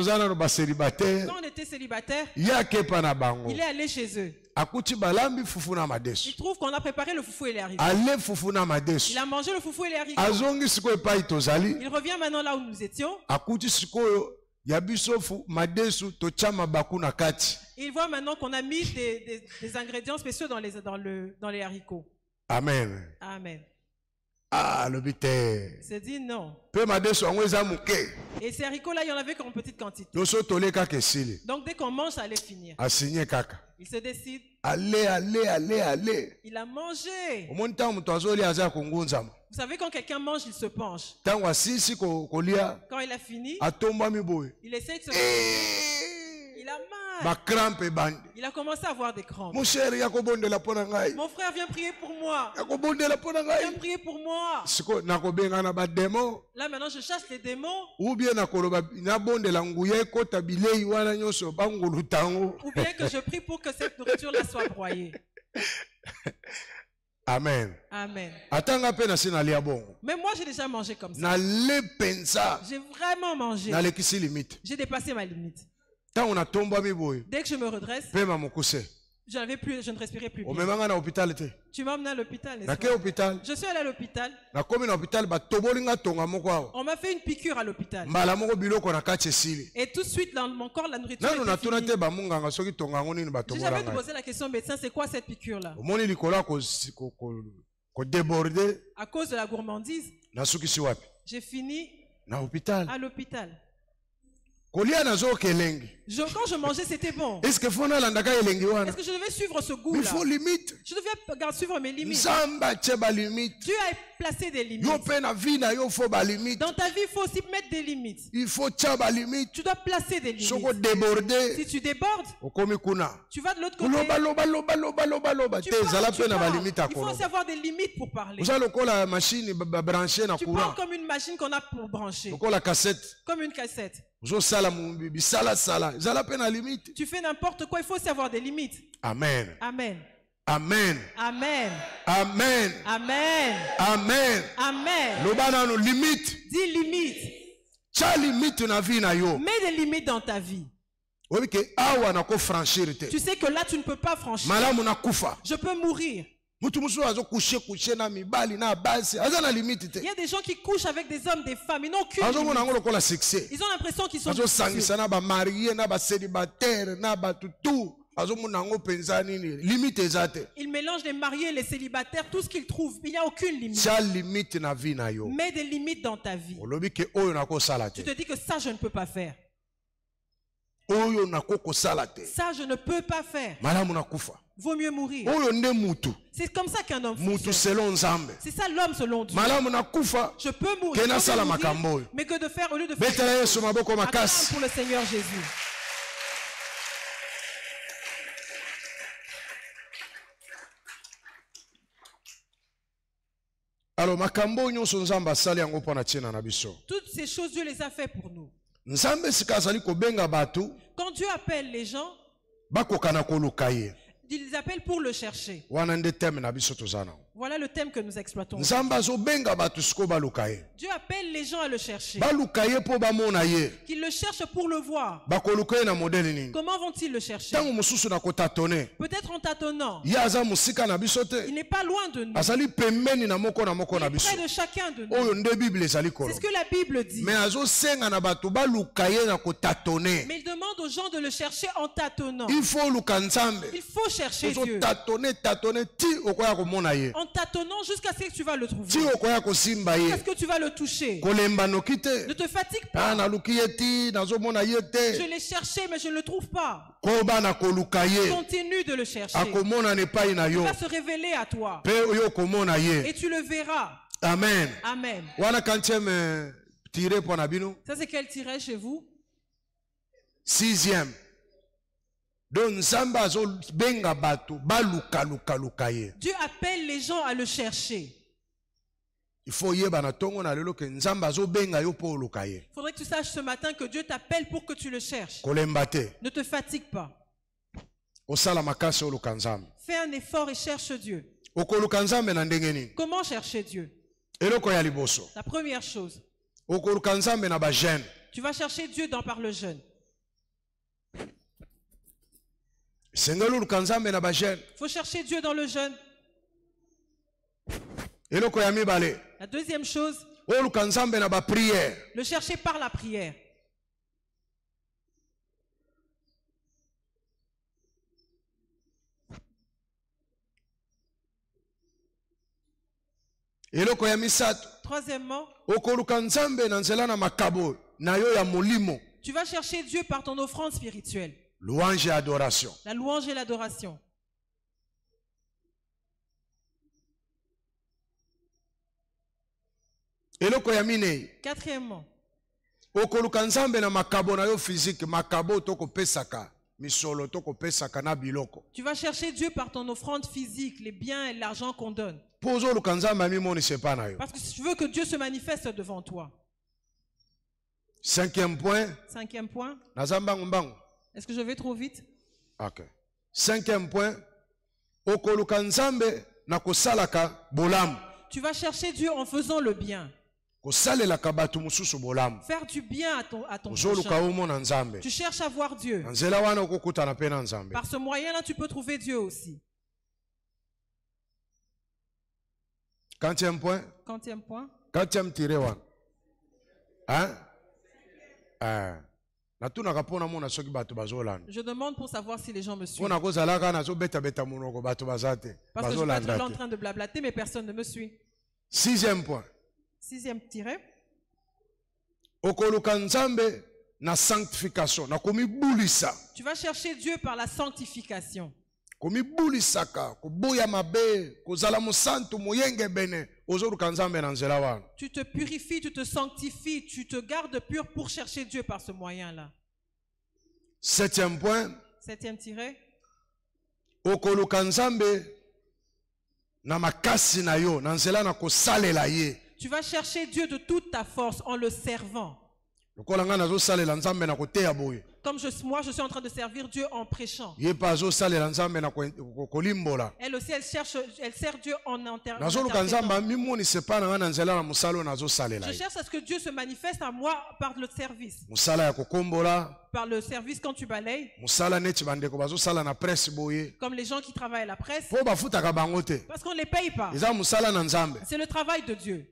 était célibataire, il est allé chez eux. Il trouve qu'on a préparé le foufou et les haricots. Il a mangé le foufou et les haricots. Il revient maintenant là où nous étions. Il voit maintenant qu'on a mis des ingrédients spéciaux dans les haricots. Amen. Amen. Ah, le bité. C'est dit non. Et ces haricots-là, il y en avait qu'en petite quantité. Donc dès qu'on mange, ça allait finir. Il se décide. Allez. Il a mangé. Vous savez, quand quelqu'un mange, il se penche. Quand il a fini, il essaie de se pencher. Il a mal. Il a commencé à avoir des crampes. Mon frère, viens prier pour moi. Viens prier pour moi. Là maintenant, je chasse les démons. Ou bien que je prie pour que cette nourriture-là soit broyée. Amen. Amen. Mais moi, j'ai déjà mangé comme ça. J'ai vraiment mangé. J'ai dépassé ma limite. Dès que je me redresse, je ne respirais plus bien. Tu m'as emmené à l'hôpital. Je suis allé à l'hôpital. On m'a fait une piqûre à l'hôpital. Et tout de suite dans mon corps, la nourriture était finie. J'ai jamais posé la question au médecin, c'est quoi cette piqûre-là? À cause de la gourmandise, j'ai fini à l'hôpital. Quand je mangeais, c'était bon. Est-ce que je devais suivre ce goût-là? Je devais suivre mes limites. Dieu a placé des limites. Dans ta vie, il faut aussi mettre des limites. Tu dois placer des limites. Si tu débordes, tu vas de l'autre côté. Il faut aussi avoir des limites pour parler. Tu parles comme une machine qu'on a pour brancher. Comme une cassette. Tu fais n'importe quoi, il faut aussi avoir des limites. Amen. Amen. Amen. Amen. Amen. Amen. Amen. Amen. Limite. Dis limite. Mets des limites dans ta vie. Tu sais que là tu ne peux pas franchir. Je peux mourir. Il y a des gens qui couchent avec des hommes, des femmes, ils n'ont aucune limite. Ils ont l'impression qu'ils sont ils mélangent les mariés et les célibataires, tout ce qu'ils trouvent. Il n'y a aucune limite. Mets des limites dans ta vie. Tu te dis que ça je ne peux pas faire. Ça je ne peux pas faire. Vaut mieux mourir. C'est comme ça qu'un homme fonctionne. C'est ça l'homme selon Dieu. Je peux mourir, mais que de faire au lieu de faire pour le Seigneur Jésus. Alors, toutes ces choses, Dieu les a fait pour nous. Quand Dieu appelle les gens, il les appelle pour le chercher. Voilà le thème que nous exploitons. Dieu appelle les gens à le chercher. Qu'ils le cherchent pour le voir. Comment vont-ils le chercher? Peut-être en tâtonnant. Il n'est pas loin de nous. Il est près de chacun de nous. C'est ce que la Bible dit. Mais il demande aux gens de le chercher en tâtonnant. Il faut chercher Dieu. En tâtonnant jusqu'à ce que tu vas le trouver. Jusqu'à ce que tu vas le toucher. Ne te fatigue pas. Je l'ai cherché mais je ne le trouve pas. Continue de le chercher. Il va se révéler à toi. Et tu le verras. Amen. Amen. Ça c'est quel tiret chez vous? 6e. Dieu appelle les gens à le chercher. Il faudrait que tu saches ce matin que Dieu t'appelle pour que tu le cherches. Ne te fatigue pas. Fais un effort et cherche Dieu. Comment chercher Dieu? La première chose. Tu vas chercher Dieu par le jeûne. Il faut chercher Dieu dans le jeûne. La deuxième chose, le chercher par la prière. Troisièmement, tu vas chercher Dieu par ton offrande spirituelle. Louange et adoration. La louange et l'adoration. Quatrièmement, tu vas chercher Dieu par ton offrande physique, les biens et l'argent qu'on donne. Parce que tu veux que Dieu se manifeste devant toi. Cinquième point. Est-ce que je vais trop vite? Ok. Cinquième point. Tu vas chercher Dieu en faisant le bien. Faire du bien à ton prochain. Tu cherches à voir Dieu. Par ce moyen-là, tu peux trouver Dieu aussi. Quantième point. Quantième tiré. Hein? Je demande pour savoir si les gens me suivent. Parce que je suis pas en train de blablater, mais personne ne me suit. Sixième point. Sixième tiré. Na sanctification. Tu vas chercher Dieu par la sanctification. Tu te purifies, tu te sanctifies, tu te gardes pur pour chercher Dieu par ce moyen-là. Septième point. Septième tiré. Tu vas chercher Dieu de toute ta force en le servant. Comme moi, je suis en train de servir Dieu en prêchant. Elle aussi, elle sert Dieu en intercédant. Je cherche à ce que Dieu se manifeste à moi par le service. Par le service quand tu balayes. Comme les gens qui travaillent à la presse. Parce qu'on ne les paye pas. C'est le travail de Dieu.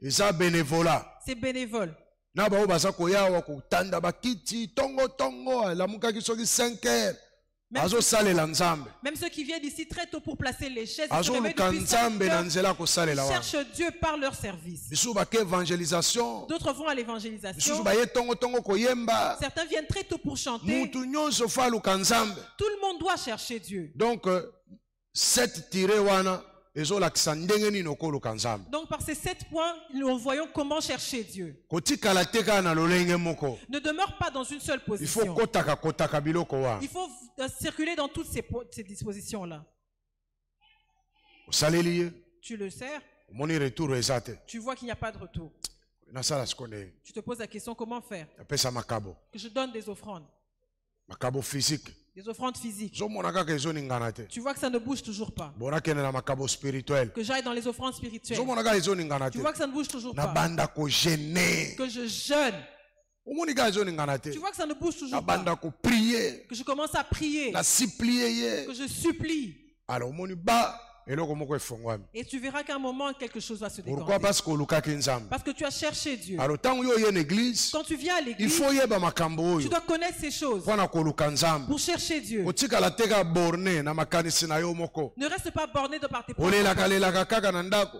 C'est bénévole. Même ceux qui viennent ici très tôt pour placer les chaises, cherchent Dieu par leur service. D'autres vont à l'évangélisation. Certains viennent très tôt pour chanter. Tout le monde doit chercher Dieu. Donc, cette tirée donc par ces 7 points, nous voyons comment chercher Dieu. Ne demeure pas dans une seule position. Il faut circuler dans toutes ces dispositions-là. Tu le sers. Tu vois qu'il n'y a pas de retour. Tu te poses la question comment faire. Que je donne des offrandes. Physique. Des offrandes physiques. Tu vois que ça ne bouge toujours pas. Que j'aille dans les offrandes spirituelles. Tu vois que ça ne bouge toujours pas. Que je jeûne. Tu vois que ça ne bouge toujours pas. Que je commence à prier. Que je supplie. Et tu verras qu'à un moment, quelque chose va se décanter. Pourquoi? Parce que tu as cherché Dieu. Quand tu viens à l'église, tu dois connaître ces choses pour chercher Dieu. Ne reste pas borné de par tes propres.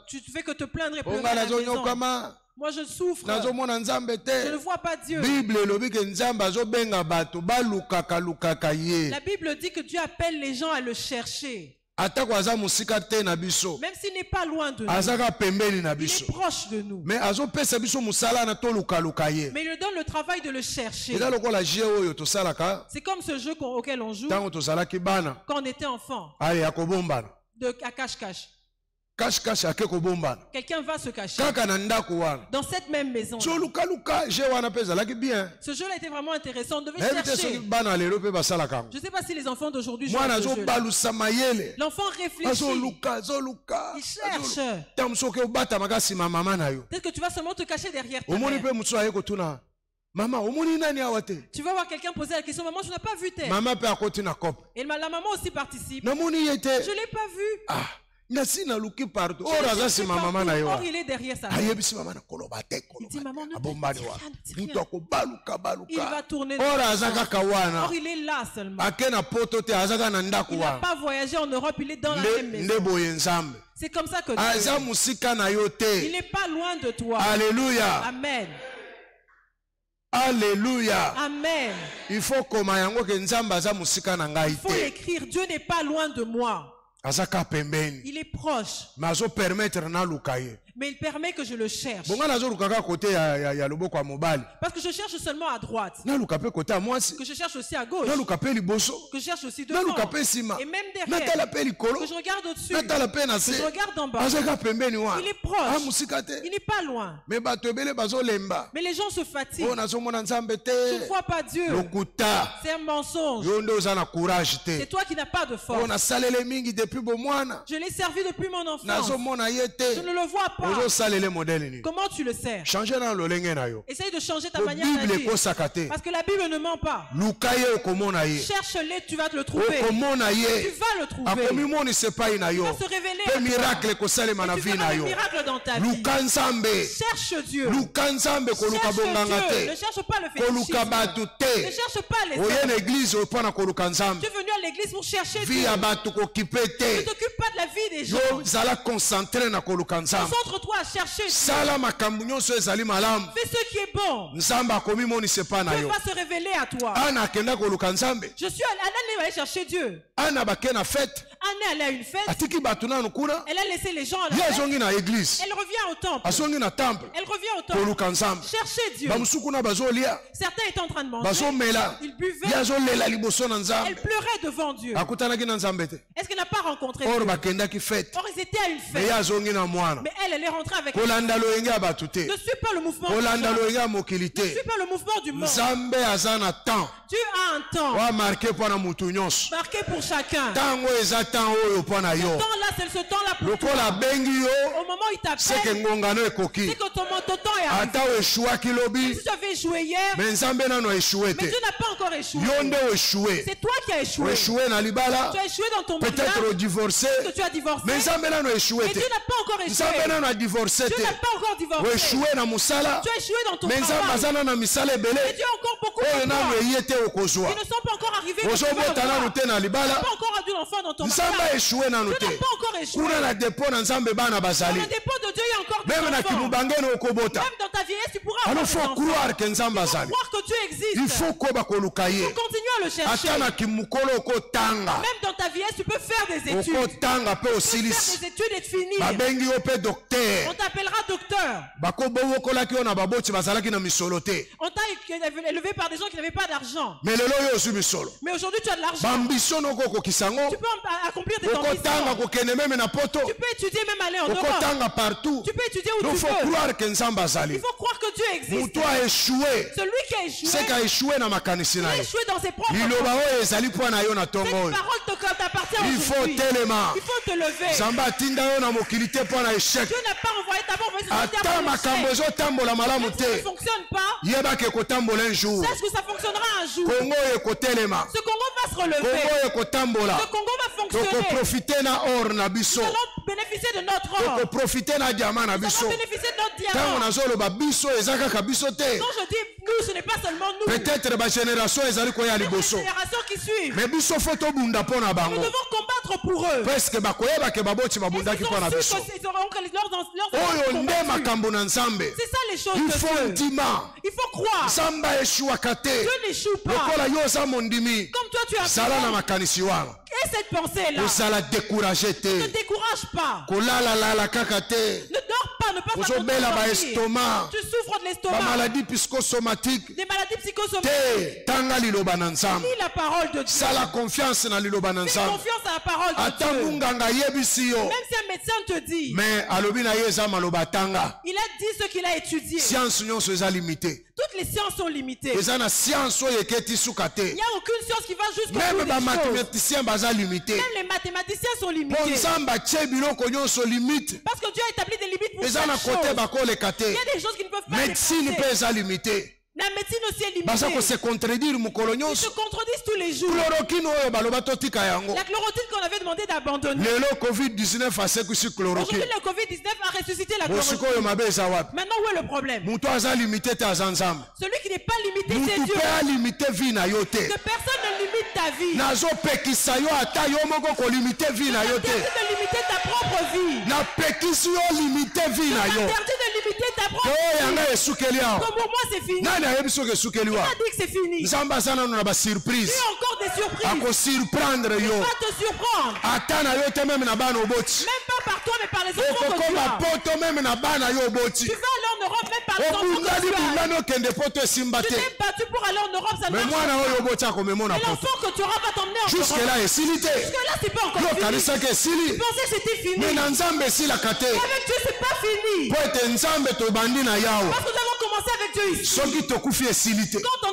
Tu ne fais que te plaindre et pleurer à la maison. Moi je souffre. Je ne vois pas Dieu. La Bible dit que Dieu appelle les gens à le chercher. Même s'il n'est pas loin de nous, il est proche de nous. Mais il nous donne le travail de le chercher. C'est comme ce jeu auquel on joue quand on était enfant. À cache-cache. Quelqu'un va se cacher dans cette même maison. Ce jeu-là était vraiment intéressant. On devait chercher. Je ne sais pas si les enfants d'aujourd'hui jouent à ce jeu. L'enfant réfléchit. Il cherche. Peut-être que tu vas seulement te cacher derrière ta mère. Tu vas voir quelqu'un poser la question, maman, je n'ai pas vu tel. Et la maman aussi participe. Je ne l'ai pas vu. Or, il est derrière sa mère. Il dit, maman, ne te dis rien. Il va tourner. Or, il est là seulement. Il n'a pas voyagé en Europe, il est dans la même maison. C'est comme ça que Dieu est. Il n'est pas loin de toi. Alléluia. Amen. Alléluia. Amen. Il faut écrire, Dieu n'est pas loin de moi. Il est proche. Mais il permet que je le cherche. Parce que je cherche seulement à droite. Que je cherche aussi à gauche. Que je cherche aussi devant. Et même derrière. Que je regarde au-dessus. Que je regarde en bas. Il est proche. Il n'est pas loin. Mais les gens se fatiguent. Je ne vois pas Dieu. C'est un mensonge. C'est toi qui n'as pas de force. Je l'ai servi depuis mon enfance. Je ne le vois pas. Comment tu le sers? Essaye de changer ta manière d'agir. Parce que la Bible ne ment pas. Cherche-le, tu vas te le trouver. Tu vas le trouver. Il va se révéler. Et tu verras des miracles dans ta vie. Cherche Dieu. Cherche Dieu. Ne cherche pas le fétichisme. Ne cherche pas les hommes. Tu es venu à l'église pour chercher Dieu. Ne t'occupe pas de la vie des gens. Concentre-toi à chercher Dieu. Fais ce qui est bon. Dieu va se révéler à toi. Anna est allée chercher Dieu. Anna est allée à une fête. Elle a laissé les gens à la fête. Elle revient au temple. Elle revient au temple. Chercher Dieu. Certains étaient en train de manger. Ils buvaient. Elle pleurait devant Dieu. Est-ce qu'elle n'a pas rencontré Dieu? Or, ils étaient à une fête. Mais elle est rentrée avec elle. Ne suis pas le mouvement du monde. Ne suis pas le mouvement du monde. Dieu a un temps marqué pour chacun. Ce temps-là, c'est ce temps-là pour toi. Au moment où il t'appelle, c'est que ton temps est arrivé. Si tu avais échoué hier, mais Dieu n'a pas encore échoué. C'est toi qui as échoué. Tu as échoué dans ton mariage. Peut-être divorcé. Que tu as divorcé. Mais Dieu n'a pas encore échoué. Dieu n'a pas encore divorcé. Tu as échoué dans ton travail. Mais Dieu a encore beaucoup de toi. Ils ne sont pas encore arrivés. Tu n'as pas encore eu l'enfant dans ton mariage. Dieu n'a pas encore échoué. Dans le dépôt de Dieu, il y a encore des enfants. Même dans ta vieillesse, tu pourras avoir des enfants. Il faut croire que Dieu existe. Il faut continuer à le chercher. Même dans ta vieillesse, tu peux faire des études. Tu peux faire des études et finir. On t'appellera docteur. On t'a élevé par des gens qui n'avaient pas d'argent. Mais aujourd'hui, tu as de l'argent. Tu peux accomplir tes ambitions. Tu peux étudier même aller en Europe. Tu peux étudier où tu veux. Il faut croire que Dieu existe. a échoué. Celui qui a échoué. C'est qu'a échoué dans ma makanisi na. Il a échoué dans ses propres. Liloba oyo ezali po na yo na tongo. Cette parole t'appartient aujourd'hui. Il faut telema. Il faut te lever. Zamba tinda yo na mokili te po na échec. Dieu n'a pas envoyé d'abord mais ata makambo ezotambola malamu te. Ça ne fonctionne pas. Yeba ke kotambola un jour. Sache que ça fonctionnera un jour. Congo ekotelema. Ce Congo va se relever. Congo ekotambola. Ce Congo va fonctionner. Toko profiter na or na biso. Nous allons bénéficier de notre or. Toko profiter na diamant na biso. Nous allons bénéficier de notre diamant. Tango nazoloba biso ezaka ka biso te. Quand je dis nous, ce n'est pas seulement nous. Peut-être ba génération ezali koya liboso. Les générations qui suivent. Mais biso photo bunda pona bango. Nous devons combattre pour eux. Parce que bakoyeba ke baboti babunda ki pona biso. Oyo nde makambo na Nzambe. C'est ça les choses Il de faut Dieu. ndima. Il faut croire. Samba eshuwa kate. Dieu n'échoue pas. Lokola yo za mondimi. Comme toi tu as Sala na makanisi wana. Et cette pensée-là. Osala découragé te. Ne décourage pas. Kolala lala kaka te. Ne dors pas, ne pas Ozobela ba estomac. Tu souffres de l'estomac. Ba maladie psychosomatique. Des maladies psychosomatiques. Te tanga liloba na Nzambe. Lis la parole de Dieu. Sala confiance na liloba na Fais Nzambe. confiance à la parole de Ata Dieu. munganga yebisi yo. Même si un médecin te dit. Mais alobi na ye eza maloba tanga. Il a dit ce qu'il a étudié. Science nyonso eza limité. Toutes les sciences sont limitées. Eza na science oyo eketi suka te. Il n'y a aucune science qui va jusqu'au bout Même des ba choses. mathématiciens baza limité. Même les mathématiciens sont Po limités. Nzambe atie biloko nyonso limite. Parce que Dieu a établi des limites pour Eza chaque na kote chose. bakoleka te. Il y a des choses qui ne peuvent pas Médecine dépasser. mpe eza limité. La médecine aussi est Baza limitée. ko se contredire mukolo Ils se nyonso. contredisent tous les jours. Chloroquine oyo baloba totika yango. La chloroquine qu'on avait demandé d'abandonner. Lelo COVID-19 asekisi Aujourd'hui, chloroquine. le Covid-19 a ressuscité la Bosiko chloroquine. oyo mabe eza wapi? Maintenant, où est le problème? Mutu aza limité te aza Nzambe. Celui qui n'est pas limité, c'est Mutu Dieu. mpe alimité vie na yo te. Que personne ne limite ta vie. Nazopekisa yo ata yo moko kolimite vie na yo te. Interdit de limiter ta propre vie. Napekisi yo limite vie na yo. Interdit de limiter ta propre oyo vie. yanga esukeli awa. Comme pour moi, c'est fini. Nani ayebi soki esukeli Il wa? a dit que c'est fini. Nzambe aza nano na basurprise. Il y a encore des surprises. Akosurprendre Il yo. va te surprendre. Ata na yo te meme na bana oboti. Même pas par toi, mais par les enfants que tu Okokoma as. poto meme na bana yo oboti. Tu vas aller en Europe, même par les enfants Obundani que tu as. bundani okende poto esimba Tu te. t'es battu pour aller en Europe, ça ne Mais marche mwana pas. oyo oboti akomemona Et poto. l'enfant que tu auras va t'emmener en Europe. Jusque là esili te. Jusque là, c'est pas encore Yo fini. kanisaki esili. Je pensais que c'était fini. Mais Mais na Nzambe esilaka te. avec Dieu, c'est pas fini. Po ete Nzambe tobandi na yawa. Parce que nous avons commencé avec Dieu ici. Soki tokufi esili te. Quand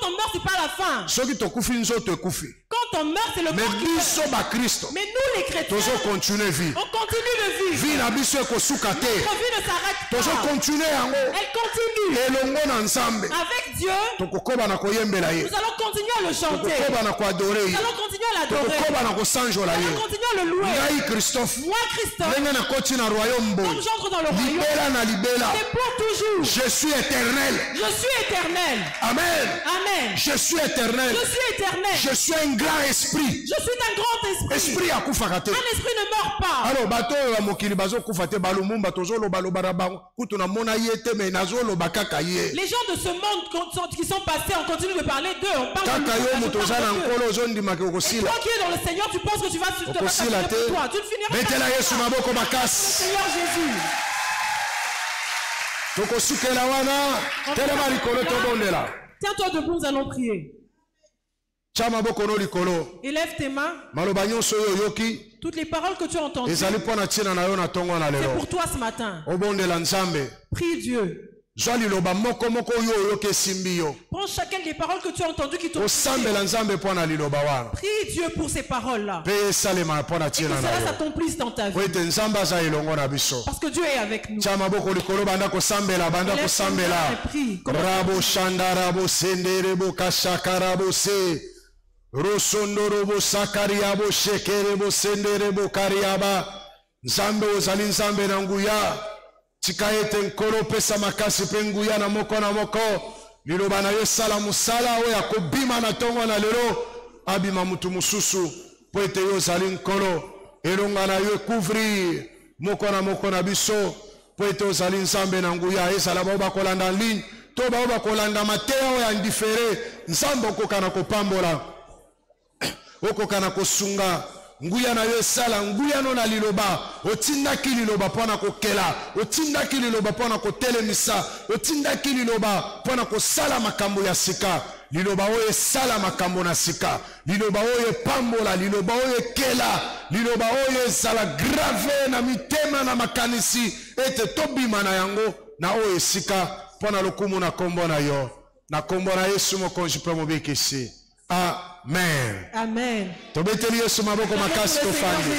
on meurt, c'est pas la fin. Soki tokufi nzoto ekufi. Quand on meurt, c'est le Mais corps qui meurt. biso ba Kristo. Mais nous, les chrétiens, Tozo continue vie. on continue de vivre. Vie na biso ekosuka te. Notre vie ne s'arrête Tozo pas. continue yango. Elle continue. Elongo na Nzambe. Avec Dieu, Tokokoba na koyembela ye. nous allons continuer à le chanter. Tokokoba na koadore Nous ye. allons continuer à l'adorer. Tokokoba na kosanjola Nous ye. allons continuer à le louer. Ngai Christophe. Moi, Christophe, Ndenge nakoti na royaume boye. comme j'entre dans le royaume, Libela na libela. c'est pour toujours. Je suis éternel. Je suis éternel. Amen. Amen. Je suis éternel. Je suis éternel. Je suis un grand esprit. Je suis un grand esprit. Esprit akufaka te. Un esprit ne meurt pas. Alors bato oyo ya mokili bazokufa te balumumba tozoloba na bango kutu namona ye te me nazoloba kaka ye. Les gens de ce monde qui sont passés, on continue de parler d'eux. On parle de Kaka yo nous, moto on oza parle na de Dieu. nkolo ozondimaka Et okosila. toi qui es dans le Seigneur, tu penses que tu vas te Okosila passer te. pour toi. Tu ne finiras pas. Betela Yesu maboko Le makasi. Seigneur Jésus. Tokosukela wana telema likolo tobondela. Tiens-toi debout, nous allons prier. Tia maboko no likolo. Élève tes mains. Maloba nyonso oyo oyoki Toutes les paroles que tu as entendues, ezali mpo na ntina na yo na ntongo na c'est lelo. pour toi ce matin. Obondela Nzambe. Prie Dieu. Zwa liloba moko moko oyo oyoki esimbi yo. Prends chacune des paroles que tu as entendues qui t'ont touché. Osambela Nzambe mpo na liloba wana. Prie Dieu pour ces paroles-là. Mpe esalema mpo na Et que ntina na cela yo. s'accomplisse dans ta Po vie. ete Nzambe aza elongo na biso. Parce que Dieu est avec nous. Tia maboko likolo banda kosambela banda Lève ton main kosambela. et prie. Rabo shanda rabo sende rebo kashaka rabo se. Rosondo robo sakari abo shekere bo sende rebo kariaba. Nzambe ozali Nzambe na nguya. Tika ete nkolo pesa makasi pe nguya na moko na moko. Liloba na yo sala musala oyo akobima na ntongo na lelo. Abima mutu mususu. Po ete yo ozali nkolo. Elonga na yo couvrir moko na biso. Po ete ozali Nzambe na nguya. Ezala bao bakolanda en ligne. To bao bakolanda mateya oyo indifere. Nzambe okokana kopambola. Okokana kosunga. Nguya na yo esala nguya no na liloba. Otindaki liloba pona kokela. Otindaki liloba pona kotelemisa. Otindaki liloba pona kosala makambo ya sika. Liloba oyo esala makambo na sika. Liloba oyo epambola. Liloba oyo ekela. Liloba oyo esala grave na mitema na makanisi. Ete tobima na yango na oyo esika. Pona lokumu na kombo na yo. Na kombo na Yesu mokonzi pe mobekisi. Amen. Amen. Tobeteli Yesu maboko makasi tofandi.